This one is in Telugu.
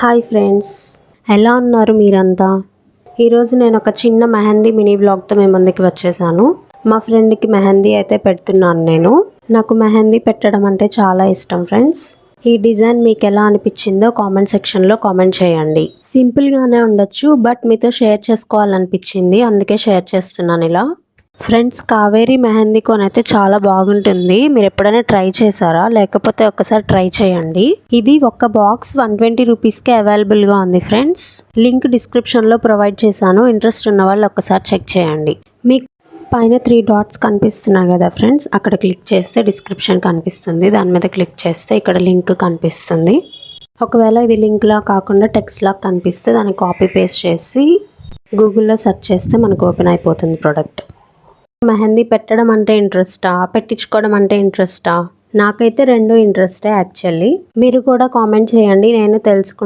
హాయ్ ఫ్రెండ్స్, ఎలా ఉన్నారు మీరంతా? ఈరోజు నేను ఒక చిన్న మెహందీ మినీ వ్లాగ్తో మీ ముందుకి వచ్చేసాను. మా ఫ్రెండ్కి మెహందీ అయితే పెడుతున్నాను నేను. నాకు మెహందీ పెట్టడం అంటే చాలా ఇష్టం ఫ్రెండ్స్. ఈ డిజైన్ మీకు ఎలా అనిపించిందో కామెంట్ సెక్షన్లో కామెంట్ చేయండి. సింపుల్గానే ఉండొచ్చు, బట్ మీతో షేర్ చేసుకోవాలనిపించింది, అందుకే షేర్ చేస్తున్నాను ఇలా. ఫ్రెండ్స్, కావేరీ మెహందీ కోన్ అయితే చాలా బాగుంటుంది. మీరు ఎప్పుడైనా ట్రై చేశారా? లేకపోతే ఒక్కసారి ట్రై చేయండి. ఇది ఒక బాక్స్ 120 రూపీస్కే అవైలబుల్గా ఉంది ఫ్రెండ్స్. లింక్ డిస్క్రిప్షన్లో ప్రొవైడ్ చేశాను. ఇంట్రెస్ట్ ఉన్న వాళ్ళు ఒక్కసారి చెక్ చేయండి. మీకు పైన 3 డాట్స్ కనిపిస్తున్నాయి కదా ఫ్రెండ్స్, అక్కడ క్లిక్ చేస్తే డిస్క్రిప్షన్ కనిపిస్తుంది. దాని మీద క్లిక్ చేస్తే ఇక్కడ లింక్ కనిపిస్తుంది. ఒకవేళ ఇది లింక్లా కాకుండా టెక్స్ట్లా కనిపిస్తే దాన్ని కాపీ పేస్ట్ చేసి గూగుల్లో సెర్చ్ చేస్తే మనకు ఓపెన్ అయిపోతుంది ప్రోడక్ట్. మెహందీ పెట్టడం అంటే ఇంట్రెస్టా, పెట్టించుకోవడం అంటే ఇంట్రెస్టా? నాకైతే రెండు ఇంట్రెస్టే యాక్చువల్లీ. మీరు కూడా కామెంట్ చేయండి, నేను తెలుసుకుంటాను.